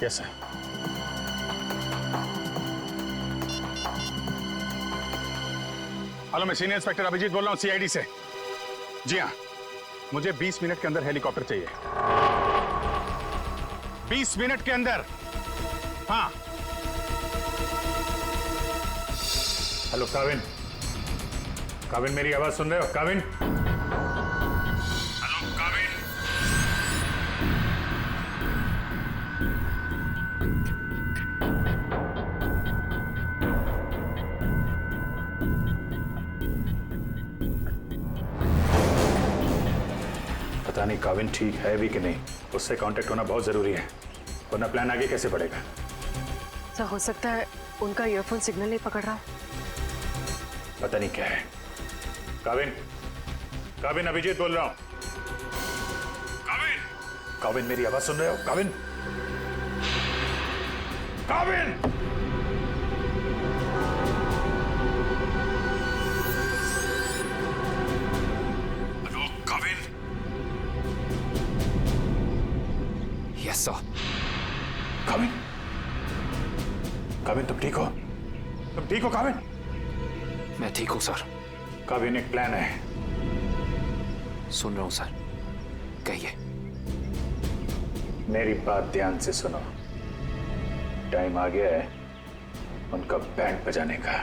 कैसे? हेलो, मैं senior inspector Abhijit बोल रहा हूँ सीआईडी से। जी हाँ, मुझे 20 मिनट के अंदर हेलीकॉप्टर चाहिए। 20 मिनट के अंदर। हाँ। हेलो काविन, काविन मेरी आवाज सुन रहे हो? काविन, हेलो काविन। पता नहीं काविन ठीक है भी कि नहीं, उससे कांटेक्ट होना बहुत जरूरी है, वरना प्लान आगे कैसे बढ़ेगा। सर हो सकता है उनका ईयरफोन सिग्नल नहीं पकड़ रहा। पता नहीं क्या है। काविन, काविन अभिजीत बोल रहा हूं। काविन, काविन मेरी आवाज सुन रहे हो? Kavin, Kavin. Hello Kavin. Yes sir. Kavin, Kavin तुम ठीक हो? तुम ठीक हो काविन? मैं ठीक हूं सर। काविन एक प्लान है। सुन रहा हूं सर, कहिए। मेरी बात ध्यान से सुनो। टाइम आ गया है उनका बैंड बजाने का।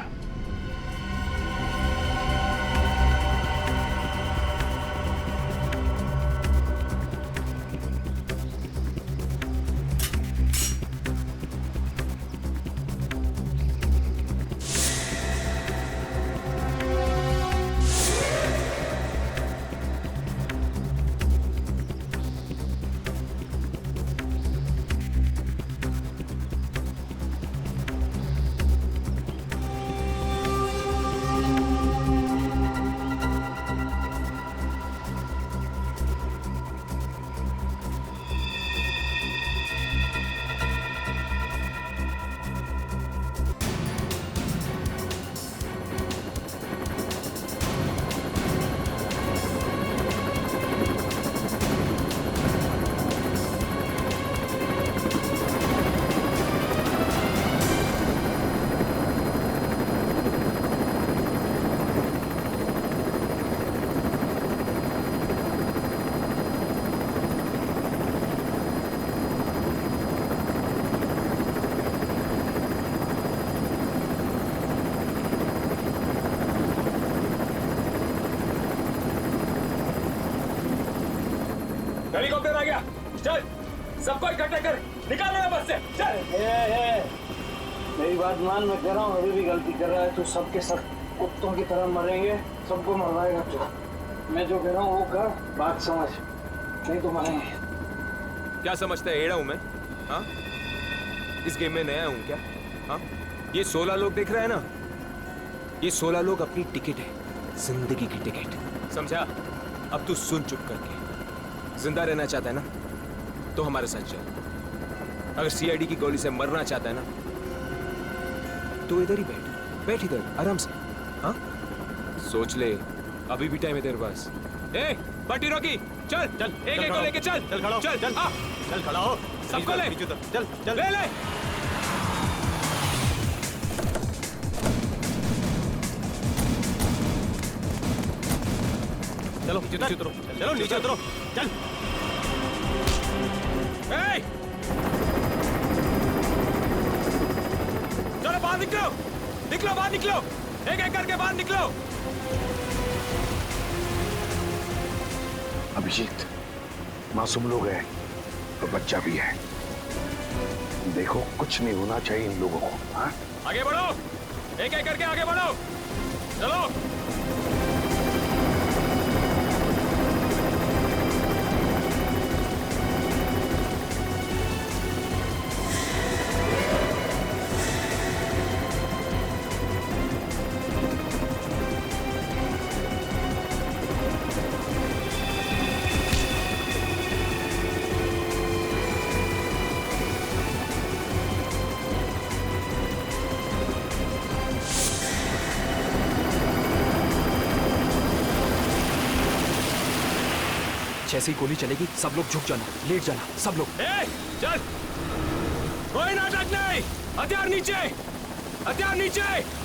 हेलीकॉप्टर आ गया, चल सबको इकट्ठा कर, निकाल मेरा बस से, चल। मेरी बात मान, मैं कह रहा हूँ अभी भी गलती कर रहा है तो सबके सब कुत्तों की तरह मरेंगे, सबको मरवाएगा तू। मैं जो कह रहा हूँ वो कर, बात समझ, नहीं तो मरेंगे। क्या समझता है एड़ा हूँ मैं? हाँ, इस गेम में नया हूँ क्या? हाँ, ये 16 लोग देख रहे हैं ना, ये 16 लोग अपनी टिकट है, जिंदगी की टिकट, समझा? अब तू सुन चुप करके। जिंदा रहना चाहता है ना तो हमारे साथ चल। अगर सीआईडी की गोली से मरना चाहता है ना तो इधर ही बैठ, बैठ इधर आराम से। हाँ, सोच ले, अभी भी टाइम है तेरे पास। ए, पार्टी रॉकी, चल चल, एक एक को लेके चल, चल खड़ा हो, चल चल, चल खड़ा हो, सबको ले, चल चल, ले ले। चलो नीचे उतरो, चलो नीचे उतरो, चल। चलो बाहर निकलो, निकलो बाहर निकलो, एक एक करके बाहर निकलो। अभिजीत, मासूम लोग हैं तो बच्चा भी है, देखो कुछ नहीं होना चाहिए इन लोगों को। हाँ, आगे बढ़ो, एक एक करके आगे बढ़ो, चलो। जैसे ही गोली चलेगी सब लोग झुक जाना, लेट जाना, सब लोग। चल कोई नाटक नहीं। हथियार नीचे, हथियार नीचे।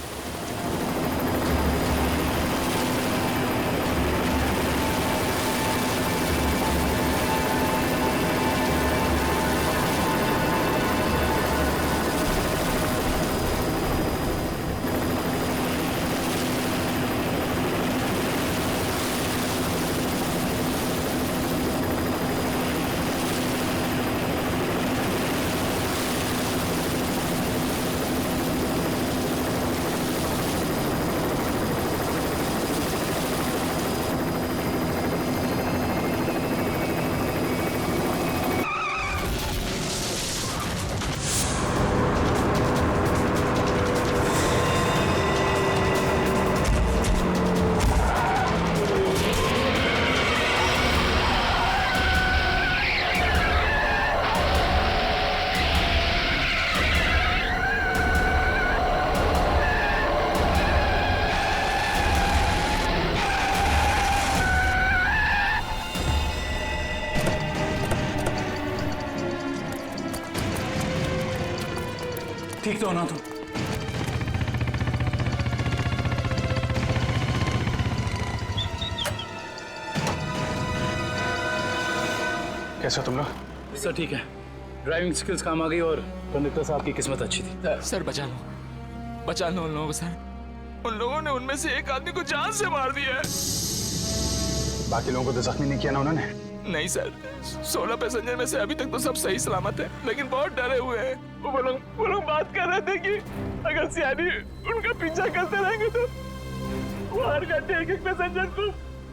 ठीक तो हो ना तुम? कैसे हो तुम लोग? सर ठीक है, ड्राइविंग स्किल्स काम आ गई और कंडक्टर साहब की किस्मत अच्छी थी। सर बचा लो उन लोगों को सर। उन लोगों ने उनमें से एक आदमी को जान से मार दिया है। बाकी लोगों को तो जख्मी नहीं किया ना उन्होंने? नहीं सर, 16 पैसेंजर में से अभी तक तो सब सही सलामत है, लेकिन बहुत डरे हुए हैं। वो लोग बात कर रहे थे कि अगर सियानी उनका पीछा करते रहेंगे तो वो हर घंटे एक पैसेंजर को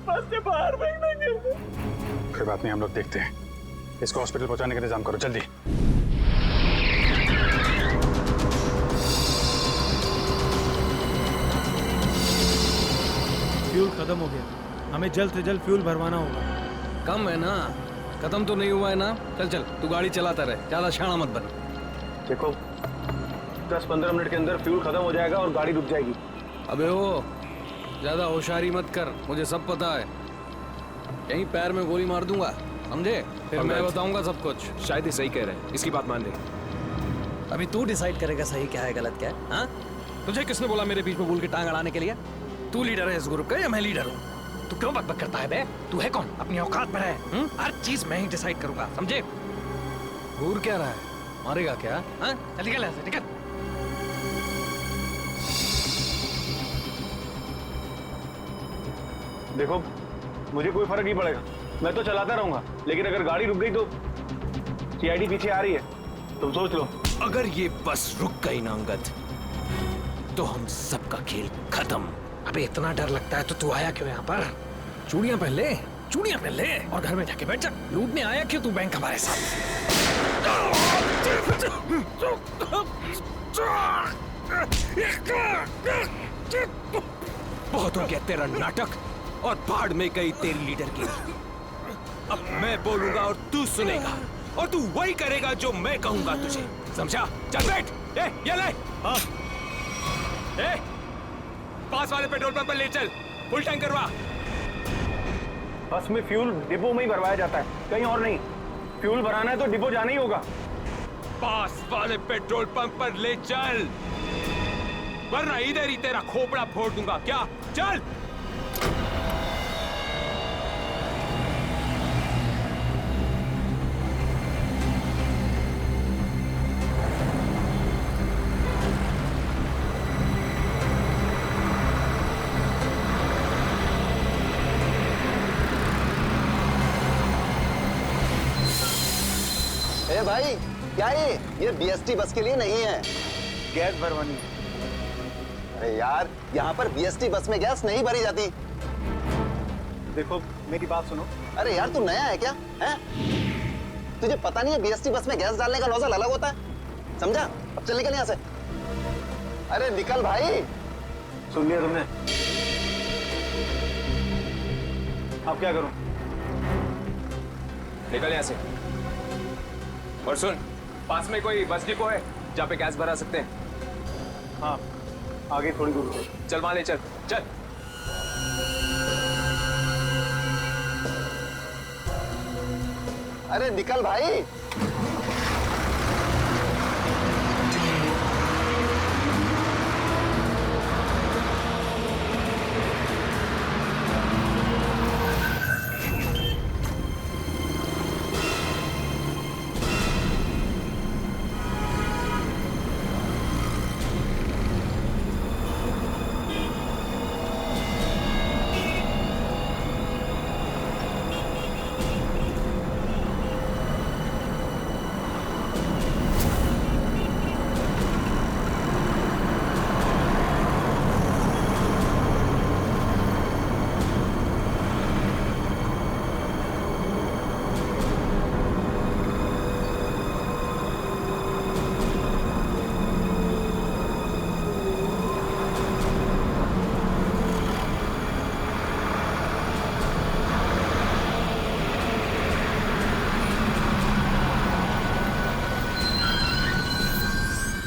बस से बाहर फेंक देंगे। कोई बात नहीं, हम लोग देखते हैं। इसको हॉस्पिटल पहुंचाने का इंतजाम करो जल्दी। फ्यूल खत्म हो गया, हमें जल्द से जल्द फ्यूल भरवाना होगा। कम है ना, खत्म तो नहीं हुआ है ना। चल तू गाड़ी चलाता रहे, ज्यादा शाना मत बन। देखो 10-15 मिनट के अंदर फ्यूल खत्म हो जाएगा और गाड़ी रुक जाएगी। अबे ओ, ज्यादा होशियारी मत कर, मुझे सब पता है। यहीं पैर में गोली मार दूंगा, समझे? फिर मैं बताऊंगा सब कुछ। शायद ये सही कह रहे हैं, इसकी बात मान ले। अभी तू डिसाइड करेगा सही क्या है गलत क्या है। हाँ, तुझे किसने बोला मेरे बीच में बोल के टांग अड़ाने के लिए? तू लीडर है इस ग्रुप का या मैं लीडर हूँ? तू क्यों बकबक करता है बे? तू है कौन? अपनी औकात पर है। हर चीज मैं ही डिसाइड करूंगा, समझे? घूर क्या रहा है? मारेगा क्या? हाँ, चल निकल ऐसे, निकल। देखो मुझे कोई फर्क नहीं पड़ेगा, मैं तो चलाता रहूंगा, लेकिन अगर गाड़ी रुक गई तो सीआईडी पीछे आ रही है, तुम सोच लो। अगर ये बस रुक गई ना अंगद, तो हम सबका खेल खत्म। अबे इतना डर लगता है तो तू आया क्यों यहाँ पर? चूड़ियां पहन ले, चूड़ियां पहन ले और घर में जाके बैठ जा। लूटने आया क्यों तू बैंक हमारे साथ? बहुत हो गया तेरा नाटक और भाड़ में गई तेरी लीडर की। अब मैं बोलूंगा और तू सुनेगा और तू वही करेगा जो मैं कहूंगा तुझे, समझा? चल बैठ। ये ले। हाँ। पास वाले पेट्रोल पंप पर ले चल, फुल टैंक करवा। बस में फ्यूल डिपो में ही भरवाया जाता है, कहीं और नहीं। फ्यूल भराना है तो डिपो जाना ही होगा। पास वाले पेट्रोल पंप पर ले चल, वरना इधर ही तेरा खोपड़ा फोड़ दूंगा। क्या? चल। ए भाई, क्या ये बीएसटी बस के लिए नहीं है। गैस भरवानी। अरे यार, यहाँ पर बीएसटी बस में गैस नहीं भरी जाती। देखो मेरी बात सुनो। अरे यार, तू नया है क्या? हैं? तुझे पता नहीं है बीएसटी बस में गैस डालने का नोजल अलग होता है, समझा? अब चल निकल यहाँ से। अरे निकल भाई। सुन लिया तुमने? अब क्या करूं? निकल यहाँ से। और सुन, पास में कोई बस डिपो है जहाँ पे गैस भरा सकते हैं? हाँ, आगे थोड़ी दूर है। चल वहां ले चल। चल। अरे निकल भाई।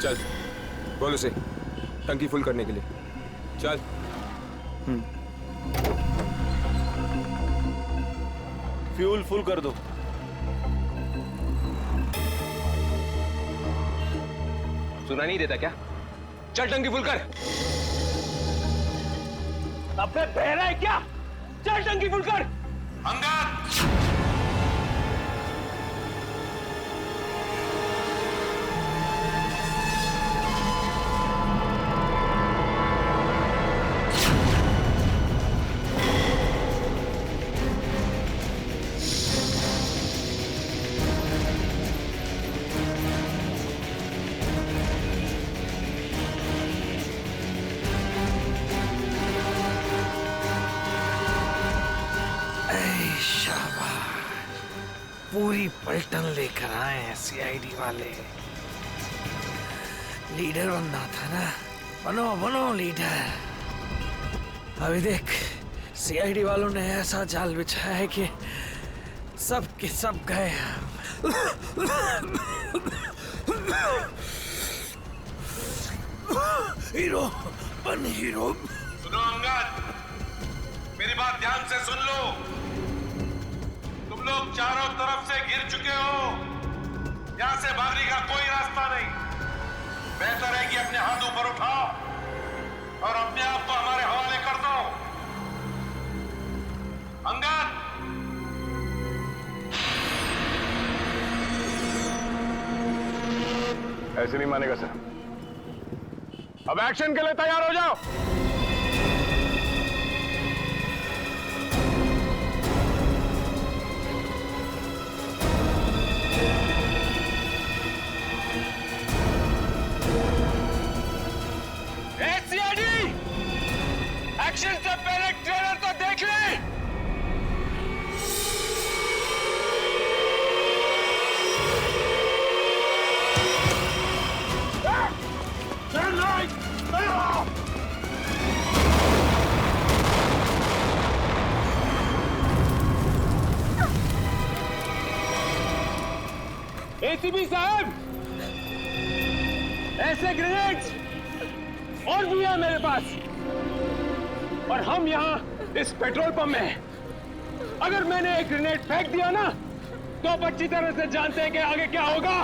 चल बोल उसे टंकी फुल करने के लिए। चल। फ्यूल फुल कर दो। सुना नहीं देता क्या? चल टंकी फुल कर। अबे बहरा है क्या? चल टंकी फुल कर। पूरी पलटन लेकर आए हैं सीआईडी वाले। लीडर बनना था ना, बनो बनो लीडर। अभी देख सीआईडी वालों ने ऐसा जाल बिछाया है कि सब के सब गए। हीरो बन हीरो। सुनो अंगद, मेरी बात ध्यान से सुन लो। तुम लोग चारों तरफ से घिर चुके हो, यहां से भागने का कोई रास्ता नहीं। बेहतर है कि अपने हाथ ऊपर उठाओ और अपने आप को हमारे हवाले कर दो। अंगद, ऐसे नहीं मानेगा सर। अब एक्शन के लिए तैयार हो जाओ। एक्शन से पहले ट्रेलर तो देख ले। एसीपी साहब, ऐसे ग्रेनेड्स और भी है मेरे पास, और हम यहाँ इस पेट्रोल पंप में हैं। अगर मैंने एक ग्रेनेड फेंक दिया ना, तो आप अच्छी तरह से जानते हैं कि आगे क्या होगा।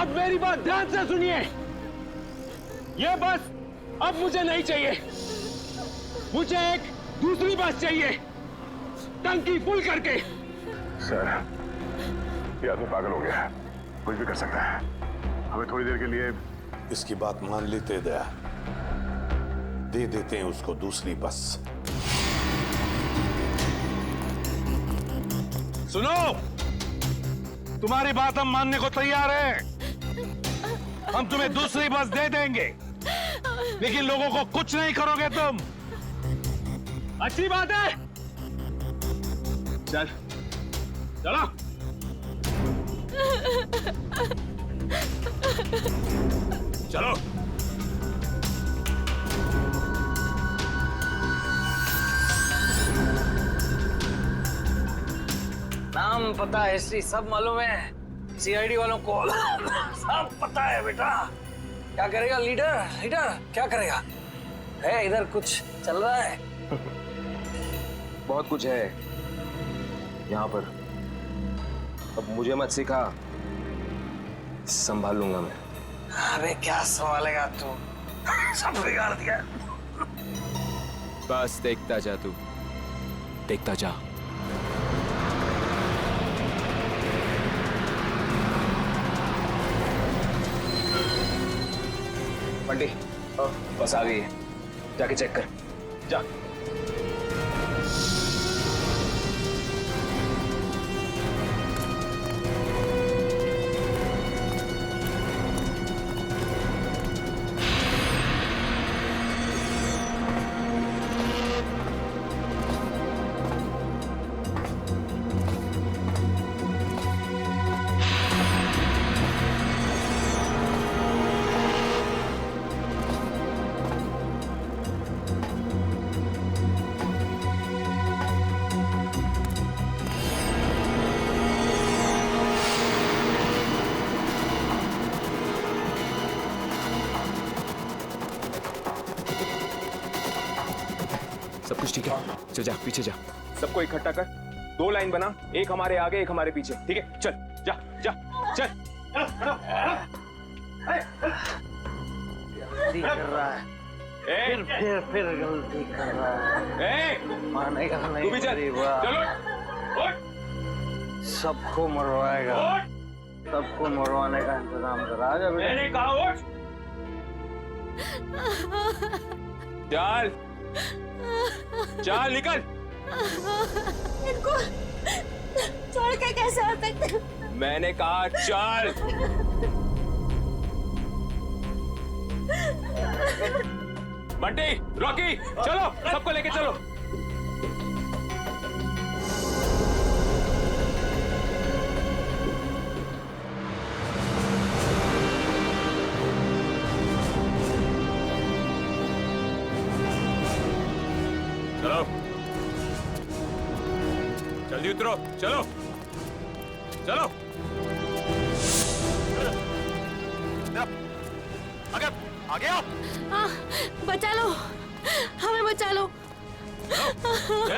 अब मेरी बात ध्यान से सुनिए। ये बस अब मुझे नहीं चाहिए, मुझे एक दूसरी बस चाहिए, टंकी फुल करके। सर, ये आदमी पागल हो गया है, कुछ भी कर सकता है। हमें थोड़ी देर के लिए इसकी बात मान लेते दया, दे देते हैं उसको दूसरी बस। सुनो, तुम्हारी बात हम मानने को तैयार हैं। हम तुम्हें दूसरी बस दे देंगे, लेकिन लोगों को कुछ नहीं करोगे तुम। अच्छी बात है, चल चलो। चलो। नाम पता हिस्ट्री सब मालूम है सीआईडी वालों को। सब पता है बेटा। क्या करेगा लीडर? लीडर क्या करेगा? है इधर कुछ चल रहा है? बहुत कुछ है यहाँ पर। अब मुझे मत सिखा, संभाल लूंगा मैं। अरे क्या संभालेगा तू? सब बिगाड़ दिया। बस देखता जा तू, देखता जा। बंटी, बस आ गई है, जाके चेक कर जा। कुछ ठीक है। चल जा, पीछे जा। सबको इकट्ठा कर, 2 लाइन बना, एक हमारे आगे एक हमारे पीछे, ठीक है? चल जा जा चल। गलती कर रहा है, फिर गलती कर रहा है। मानेगा नहीं। तू भी चल। चलो सबको मरवाएगा, सबको मरवाने का इंतजाम करा। आजा बेटा। मैंने कहा उठ। चल चल निकल। इनको छोड़ के कैसे आ सकते? मैंने कहा चल। बंटी, रॉकी, चलो सबको लेके चलो। चलो जल्दी उतरो, चलो चलो। आगे आगे आओ। बचा लो, हमें बचा लो।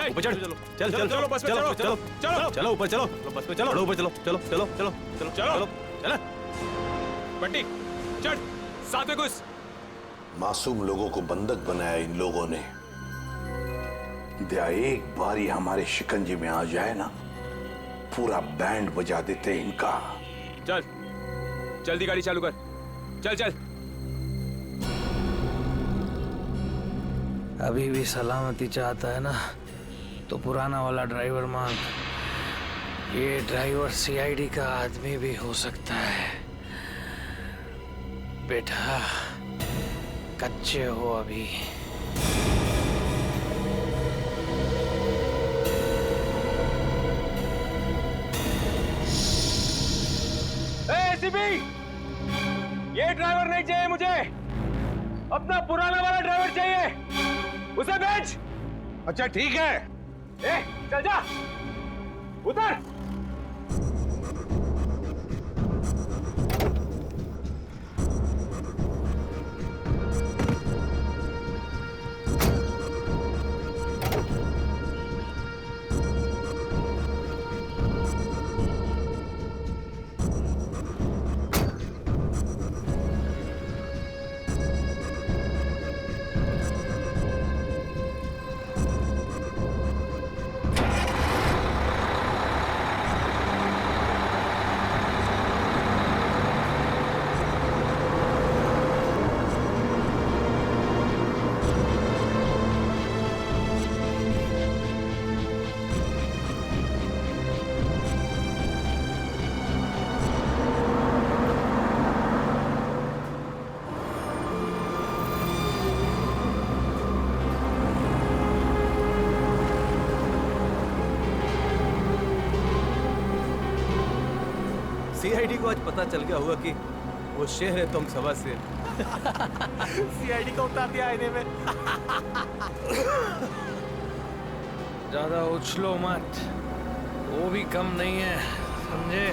ऊपर चढ़। चल चल चलो बस में चलो चलो चलो चलो ऊपर चलो बस में चलो ऊपर चलो चलो चलो चलो चलो चलो चलो। बंटी चढ़, साथ में घुस। मासूम लोगों को बंधक बनाया इन लोगों ने। दया एक बार ही हमारे शिकंजे में आ जाए ना, पूरा बैंड बजा देते इनका। चल जल्दी गाड़ी चालू कर, चल चल। अभी भी सलामती चाहता है ना, तो पुराना वाला ड्राइवर मांग। ये ड्राइवर सीआईडी का आदमी भी हो सकता है। बेटा कच्चे हो अभी। एसीपी, ये ड्राइवर नहीं चाहिए मुझे, अपना पुराना वाला ड्राइवर चाहिए, उसे भेज। अच्छा ठीक है। ए, चल जा, उतर। सीआईडी को आज पता चल गया होगा कि वो शेर है तुम सवा से। सीआईडी को उतार दिया आईने में। ज्यादा उछलो मत, वो भी कम नहीं है, समझे?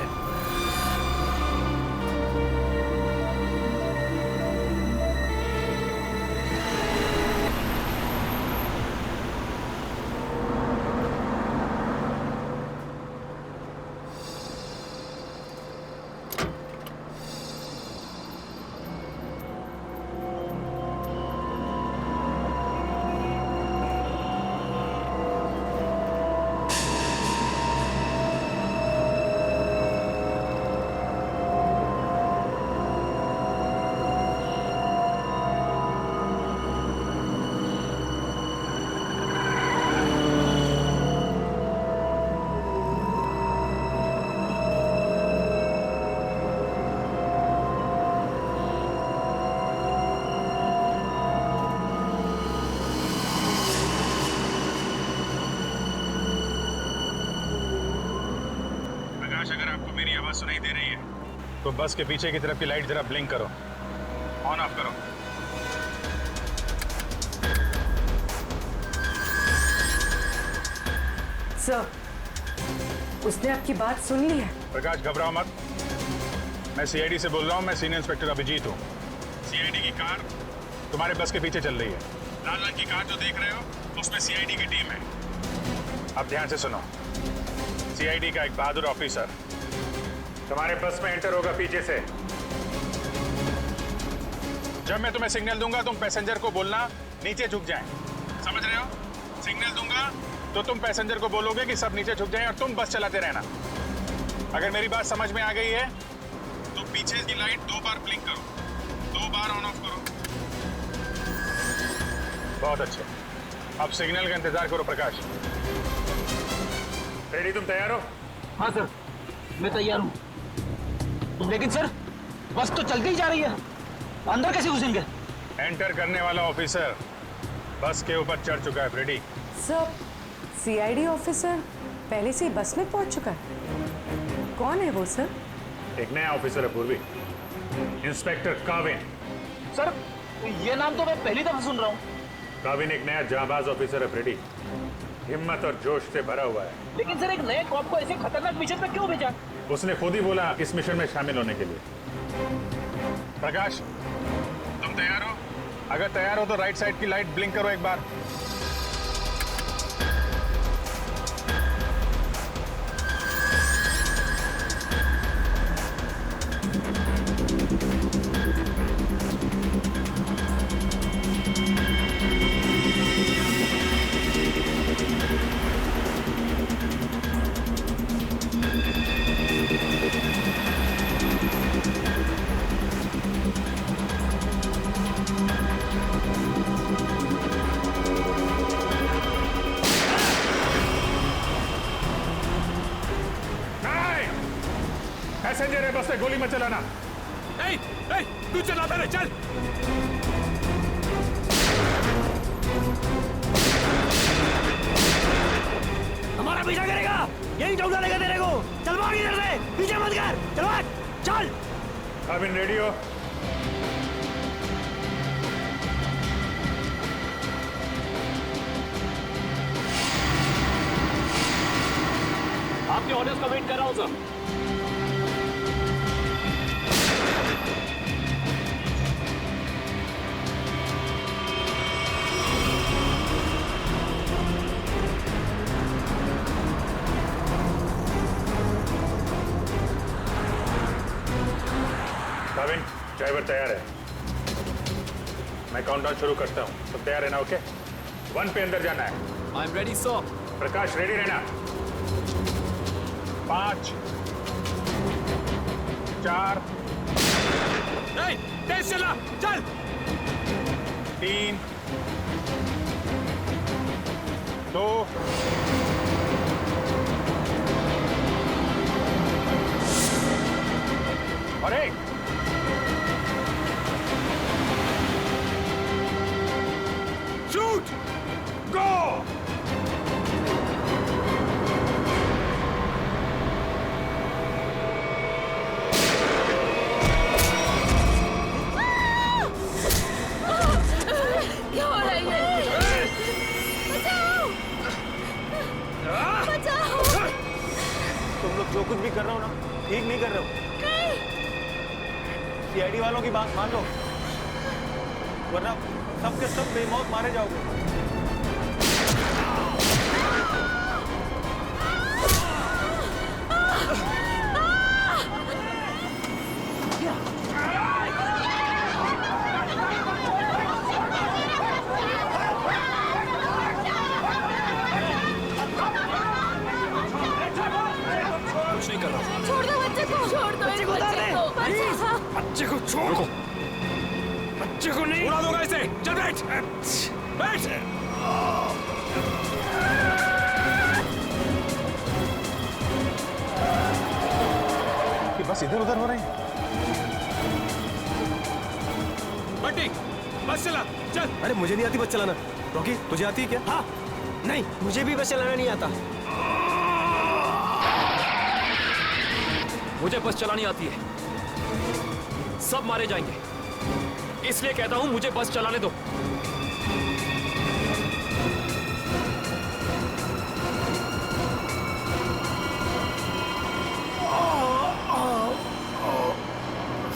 अगर आपको मेरी आवाज सुनाई दे रही है तो बस के पीछे की तरफ की लाइट जरा ब्लिंक करो, ऑन ऑफ करो। सर, उसने आपकी बात सुन ली है। प्रकाश घबराओ मत, मैं सीआईडी से बोल रहा हूँ। मैं सीनियर इंस्पेक्टर अभिजीत हूँ। सीआईडी की कार तुम्हारे बस के पीछे चल रही है। लाल रंग की कार जो देख रहे हो उसमें सीआईडी की टीम है। अब ध्यान से सुनो, सीआईडी का एक बहादुर ऑफिसर तुम्हारे बस में एंटर होगा पीछे से। जब मैं तुम्हें सिग्नल दूंगा तुम पैसेंजर को बोलना नीचे झुक जाएं। समझ रहे हो? सिग्नल दूंगा तो तुम पैसेंजर को बोलोगे कि सब नीचे झुक जाएं और तुम बस चलाते रहना। अगर मेरी बात समझ में आ गई है तो पीछे की लाइट 2 बार ब्लिंक करो, 2 बार ऑन ऑफ करो। बहुत अच्छे, अब सिग्नल का इंतजार करो। प्रकाश रेडी, तुम तैयार हो? हाँ सर, मैं तैयार हूँ। लेकिन सर बस तो चलती ही जा रही है, अंदर कैसे घुसेंगे? एंटर करने वाला ऑफिसर बस के ऊपर चढ़ चुका है। रेडी? सर, सीआईडी ऑफिसर पहले से ही बस में पहुंच चुका है। कौन है वो सर? एक नया ऑफिसर है पूर्वी, इंस्पेक्टर काविन। सर ये नाम तो मैं पहली दफा सुन रहा हूँ। काविन एक नया जांबाज ऑफिसर है फ्रेडी, हिम्मत और जोश से भरा हुआ है। लेकिन सर एक नए कॉप को ऐसे खतरनाक मिशन पे क्यों भेजा? उसने खुद ही बोला इस मिशन में शामिल होने के लिए। प्रकाश तुम तैयार हो? अगर तैयार हो तो राइट साइड की लाइट ब्लिंक करो एक बार। पैसेंजर है, बस में गोली मत चलाना। नहीं, नहीं, तू चला पहले, चल। हमारा पीछा करेगा, यही डौला लेगा तेरे को। चल भाग इधर से, पीछे मत कर, चल भाग, चल। काविन रेडी हो? आपके ऑर्डर्स का वेट कर रहा हूँ सर। काविन, ड्राइवर तैयार है। मैं काउंटडाउन शुरू करता हूँ, सब तैयार है ना? ओके, 1 पे अंदर जाना है। I am ready sir. Prakash ready रहना। 5 4 नहीं, तेज चला, चल। 3 2 और 1। शूट, गो। क्या हो रहा है ये? बचाओ! बचाओ! तुम लोग जो कुछ भी कर रहे हो ना, ठीक नहीं कर रहे हो। सीआईडी वालों की बात मान लो, वरना सबके सब बेमौत मारे जाओगे। कुछ नहीं कर रहा। छोड़ दो बच्चे को, छोड़ दो बच्चे को, बच्चे को छोड़, बच्चे को नहीं उड़ा दूंगा इसे। चल बैठ, बैठ। कि बस इधर उधर हो रहे हैं। बंटी, बस चला, चल। अरे मुझे नहीं आती बस चलाना। रॉकी तुझे आती है क्या? हाँ, नहीं, मुझे भी बस चलाना नहीं आता। मुझे बस चलानी आती है। सब मारे जाएंगे, इसलिए कहता हूं मुझे बस चलाने दो।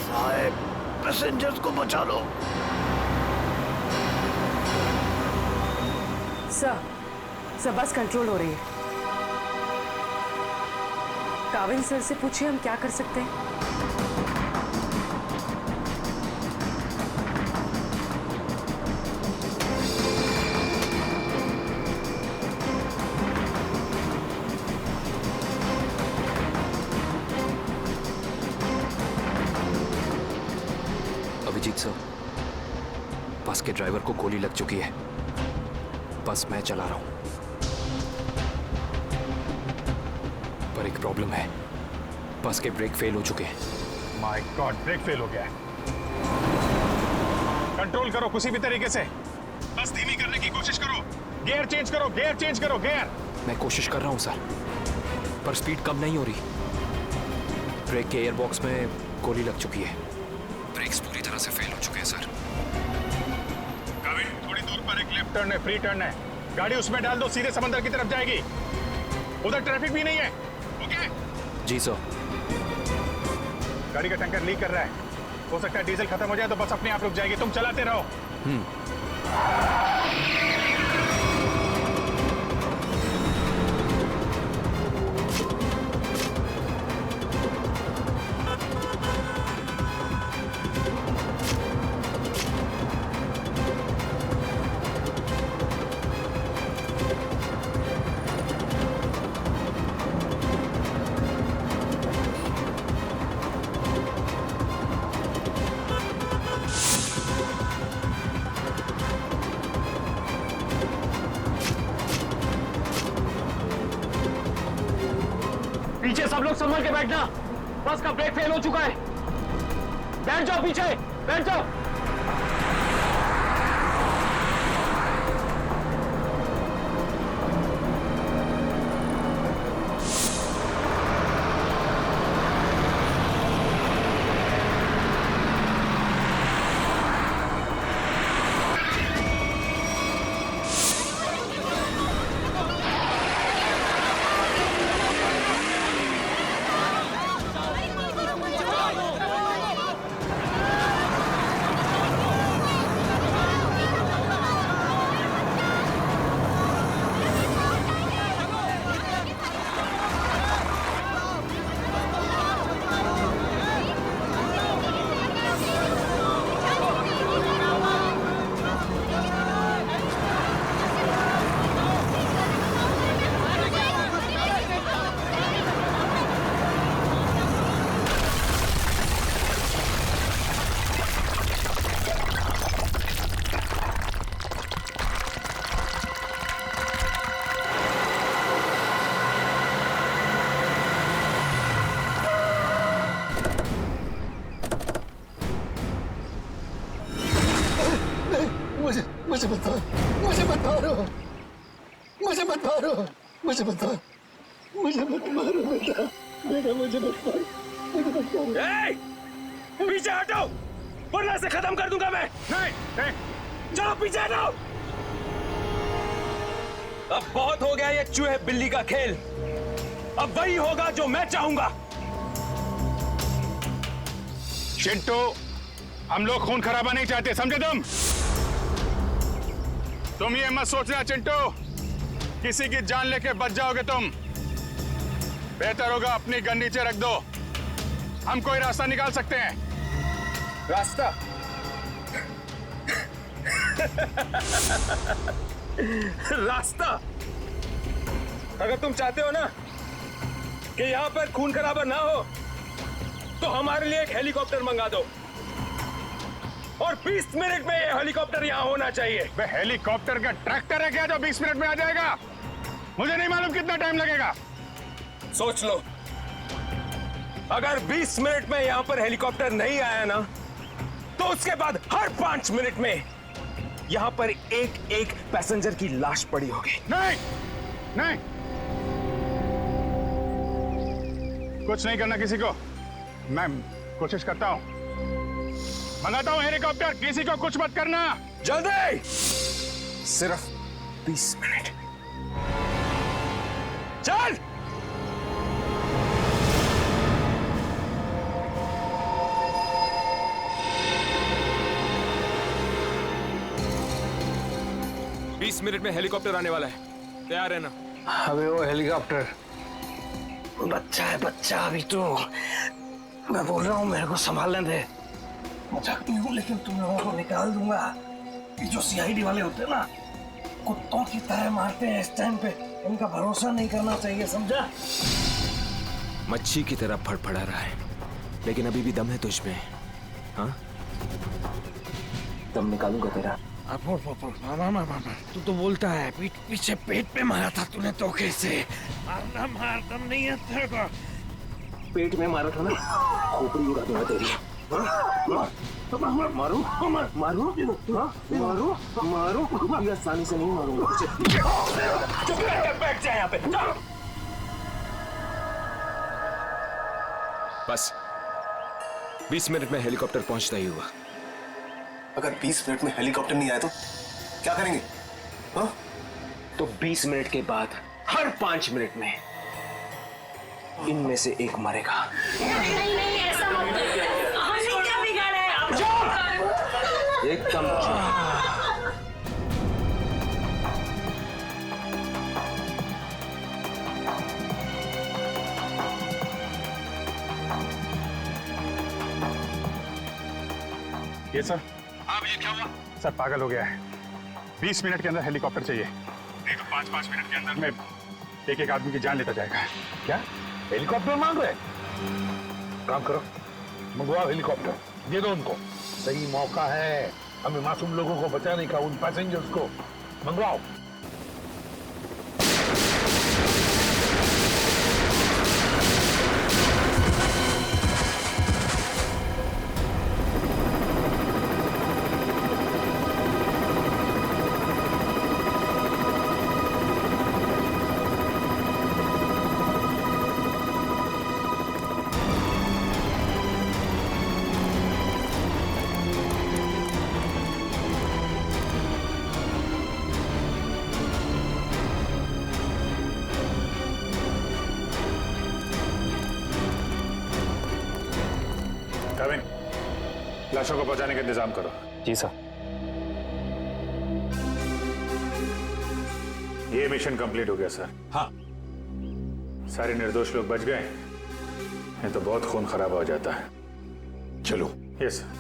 साहब, पैसेंजर्स को बचा लो। सर बस कंट्रोल हो रही है। काविल सर से पूछिए हम क्या कर सकते हैं। अभिजीत सर, बस के ड्राइवर को गोली लग चुकी है। बस मैं चला रहा हूं, पर एक प्रॉब्लम है। बस के ब्रेक फेल हो चुके हैं। माय गॉड, ब्रेक फेल हो गया है। कंट्रोल करो किसी भी तरीके से। बस धीमी करने की कोशिश करो। गियर चेंज करो, गियर चेंज करो, गियर। मैं कोशिश कर रहा हूं सर, पर स्पीड कम नहीं हो रही। ब्रेक के एयर बॉक्स में गोली लग चुकी है। ब्रेक्स पूरी तरह से फेल हो चुके हैं सर। काविल, थोड़ी दूर पर एक लेफ्ट टर्न है, फ्री टर्न है। गाड़ी उसमें डाल दो, सीधे समंदर की तरफ जाएगी। उधर ट्रैफिक भी नहीं है। ओके? जी सर। गाड़ी का टैंकर लीक कर रहा है। हो सकता है डीजल खत्म हो जाए तो बस अपने आप रुक जाएगी। तुम चलाते रहो। पीछे सब लोग संभल के बैठना। बस का ब्रेक फेल हो चुका है। बैठ जाओ पीछे, बैठ जाओ। मुझे मत मारो, मुझे मत मारो, मुझे मत मारो, मुझे मत मारो, मुझे मत मारो बेटा, बेटा मुझे मत मारो, मुझे मत मारो। पीछे हटो, वरना से खत्म कर दूंगा मैं। नहीं, चलो पीछे हटो। अब बहुत हो गया ये चूहे बिल्ली का खेल। अब वही होगा जो मैं चाहूंगा। चिंटू, हम लोग खून खराबा नहीं चाहते, समझे तुम ये मत सोचना चिंटू, किसी की जान लेके बच जाओगे तुम। बेहतर होगा अपनी गन नीचे रख दो। हम कोई रास्ता निकाल सकते हैं। रास्ता? रास्ता? अगर तुम चाहते हो ना कि यहां पर खून खराबा ना हो, तो हमारे लिए एक हेलीकॉप्टर मंगा दो। और 20 मिनट में ये हेलीकॉप्टर यहां होना चाहिए। वे हेलीकॉप्टर का ट्रैक्टर है क्या जो 20 मिनट में आ जाएगा? मुझे नहीं मालूम कितना टाइम लगेगा। सोच लो, अगर 20 मिनट में यहां पर हेलीकॉप्टर नहीं आया ना, तो उसके बाद हर 5 मिनट में यहां पर एक एक पैसेंजर की लाश पड़ी होगी। नहीं, नहीं, कुछ नहीं करना किसी को। मैं कोशिश करता हूं, मंगाता हूं हेलीकॉप्टर। किसी को कुछ मत करना। जल्दी, सिर्फ 20 मिनट। चल। 20 मिनट में हेलीकॉप्टर आने वाला है, तैयार है ना? अबे वो हेलीकॉप्टर बच्चा है, बच्चा अभी तो। मैं बोल रहा हूँ मेरे को संभालने दे। मजाक नहीं हूँ, लेकिन तुम लोगों को निकाल दूंगा। ये जो सीआईडी वाले होते हैं ना, कुत्तों की तरह मारते हैं इस टाइम पे। इनका भरोसा नहीं करना चाहिए, समझा? मच्छी की तरह फड़फड़ा रहा है, लेकिन अभी भी दम है तुझ में। हाँ, दम निकालूंगा तेरा। तू तो बोलता है पीठ पीछे पेट पे मारा था तूने धोखे से। मारना मार, दम नहीं है तेरे को। पेट में मारा था ना, खोपड़ी उड़ा दूंगा तेरी। मारू मारू मारू मारू मारू, आसानी से नहीं मारूंगा तुझे। बैठ जा यहाँ पे। बस 20 मिनट में हेलीकॉप्टर पहुंचता ही हुआ। अगर 20 मिनट में हेलीकॉप्टर नहीं आया तो क्या करेंगे? हाँ? तो 20 मिनट के बाद हर 5 मिनट में इनमें से एक मरेगा। नहीं नहीं, ऐसा मत करो। हमने क्या बिगाड़ा है? एकदम ये सर। अब ये क्या हुआ? सर पागल हो गया है। 20 मिनट के अंदर हेलीकॉप्टर चाहिए, नहीं तो 5-5 मिनट के अंदर में एक आदमी की जान लेता जाएगा। क्या हेलीकॉप्टर मांग रहे? काम करो, मंगवाओ हेलीकॉप्टर, दे दो उनको। सही मौका है हमें मासूम लोगों को बचाने का, उन पैसेंजर्स को। मंगवाओ। काविन, लाशों को पहुंचाने का इंतजाम करो। जी सर। ये मिशन कंप्लीट हो गया सर। हाँ, सारे निर्दोष लोग बच गए, नहीं तो बहुत खून खराब हो जाता है। चलो। Yes sir.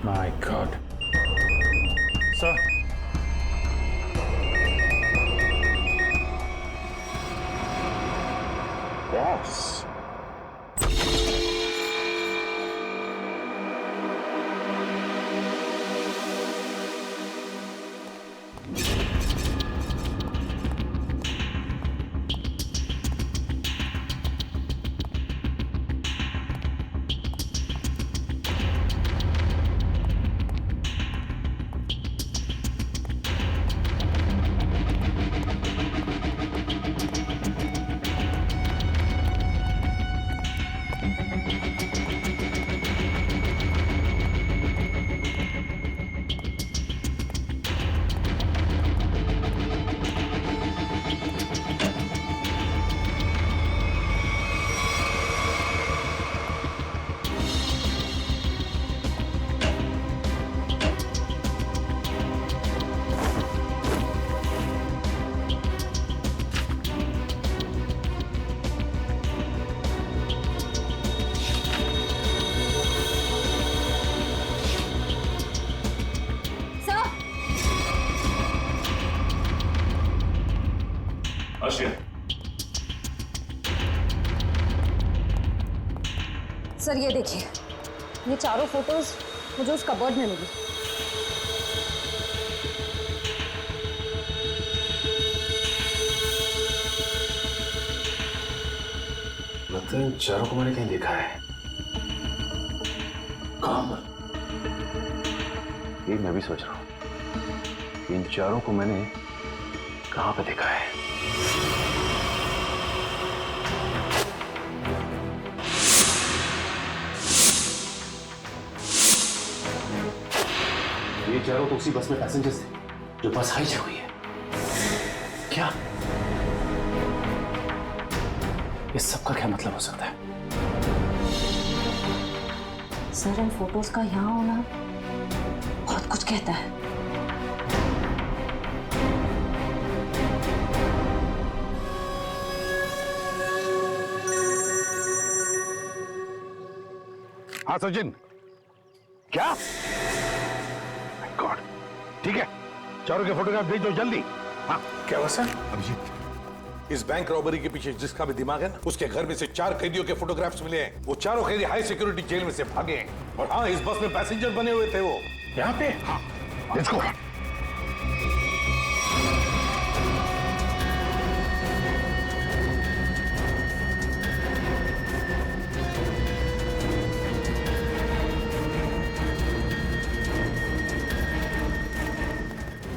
My God. Sir. Boss. Sir ये देखिए, ये चारों फोटोज मुझे उस कबर्ड में मिली। लगता है इन चारों को मैंने कहीं देखा है। कहाँ पर? ये मैं भी सोच रहा हूँ। इन चारों को मैंने कहां पे देखा है? ये चारों तो उसी बस में पैसेंजर्स थे जो बस हाईजैक हुई है। क्या इस सब का क्या मतलब हो सकता है? सर, इन फोटोज का यहाँ होना बहुत कुछ कहता है। हाँ सचिन, क्या? गॉड, ठीक है, चारों के फोटोग्राफ भेज दो जल्दी। हाँ, क्या हुआ सर? अभिजीत, इस बैंक रॉबरी के पीछे जिसका भी दिमाग है ना, उसके घर में से 4 कैदियों के फोटोग्राफ्स मिले हैं। वो चारों कैदी हाई सिक्योरिटी जेल में से भागे हैं। और हाँ, इस बस में पैसेंजर बने हुए थे वो। यहाँ पे? हाँ, लेट्स गो।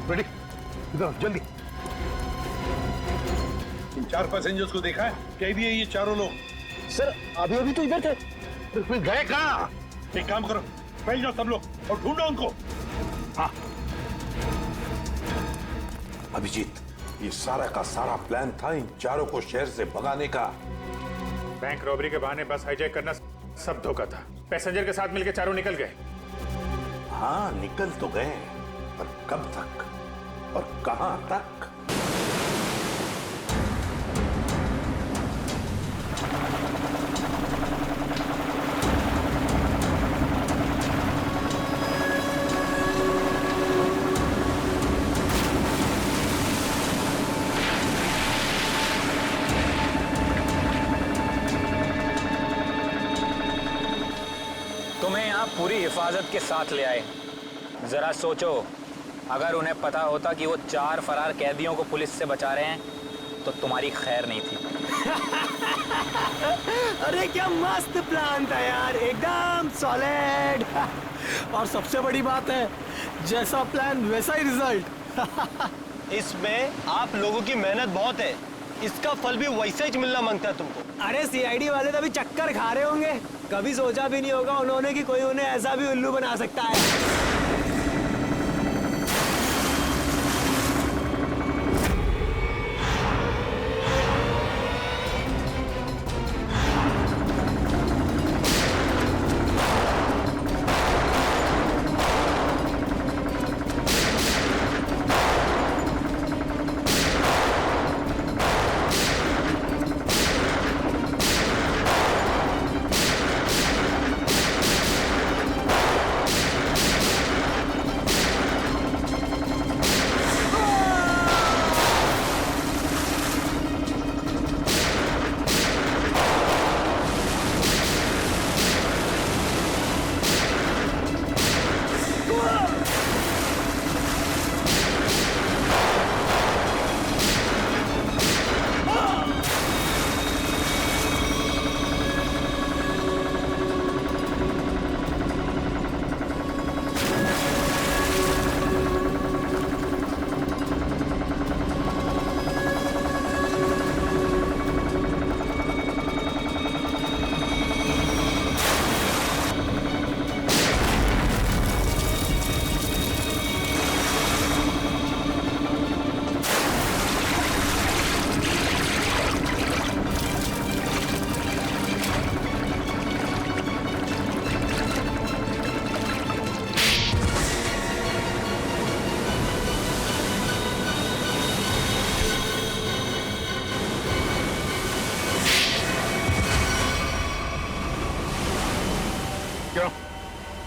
रेडी, इधर जल्दी। इन 4 पैसेंजर्स को देखा है? कैदी है ये चारों लोग। सर, अभी तो इधर थे। फिर गए कहाँ? एक काम करो, फैल जाओ सब लोग और ढूंढो उनको। हाँ अभिजीत, ये सारा का सारा प्लान था इन चारों को शहर से भगाने का। बैंक रॉबरी के बहाने बस हाईजैक करना सब धोखा था। पैसेंजर के साथ मिलकर चारों निकल गए। हाँ, निकल तो गए, पर कब तक और कहां तक? तुम्हें यहाँ पूरी हिफाजत के साथ ले आए। जरा सोचो, अगर उन्हें पता होता कि वो 4 फरार कैदियों को पुलिस से बचा रहे हैं तो तुम्हारी खैर नहीं थी। अरे क्या मस्त प्लान था यार, एकदम सॉलिड। और सबसे बड़ी बात है, जैसा प्लान वैसा ही रिजल्ट। इसमें आप लोगों की मेहनत बहुत है, इसका फल भी वैसा ही मिलना मांगता है तुमको। अरे सीआईडी वाले तो अभी चक्कर खा रहे होंगे। कभी सोचा भी नहीं होगा उन्होंने कि कोई उन्हें ऐसा भी उल्लू बना सकता है।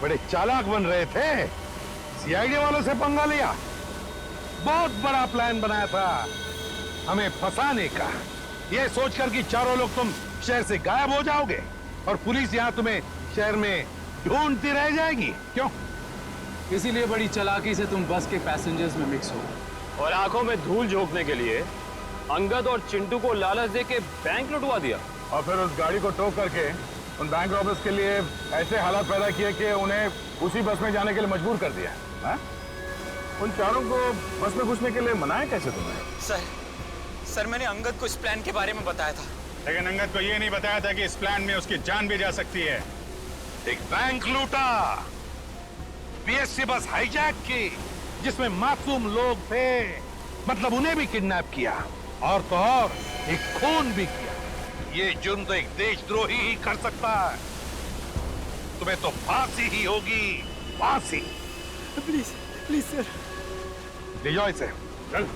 बड़े चालाक बन रहे थे, सीआईडी वालों से पंगा लिया। बहुत बड़ा प्लान बनाया था हमें फंसाने का, ये सोचकर कि चारों लोग तुम शहर से गायब हो जाओगे और पुलिस यहाँ तुम्हें शहर में ढूंढती रह जाएगी। क्यों? इसीलिए बड़ी चालाकी से तुम बस के पैसेंजर्स में मिक्स हो और आंखों में धूल झोंकने के लिए अंगद और चिंटू को लालच दे के बैंक लुटवा दिया और फिर उस गाड़ी को टो करके उन बैंक रॉबर्स के लिए ऐसे हालात पैदा किए कि उन्हें उसी बस में जाने के लिए मजबूर कर दिया। उन चारों को बस में घुसने के लिए मनाया कैसे तुमने? सर मैंने अंगद को इस प्लान के बारे में बताया था। लेकिन अंगद को ये नहीं बताया था कि इस प्लान में उसकी जान भी जा सकती है। एक बैंक लूटा, बीएससी बस हाईजैक की जिसमें मासूम लोग थे, मतलब उन्हें भी किडनैप किया, और तो और एक खून भी किया। ये जुर्म तो एक देशद्रोही ही कर सकता है। तुम्हें तो फांसी ही होगी, फांसी। प्लीज प्लीज सर, ले जाओ इसे, चल।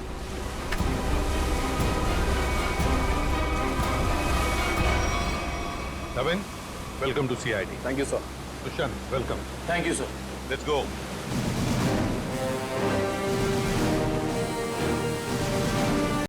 Navin, welcome to CID. Thank you, sir. Dushyant, welcome. Thank you, sir. Let's go.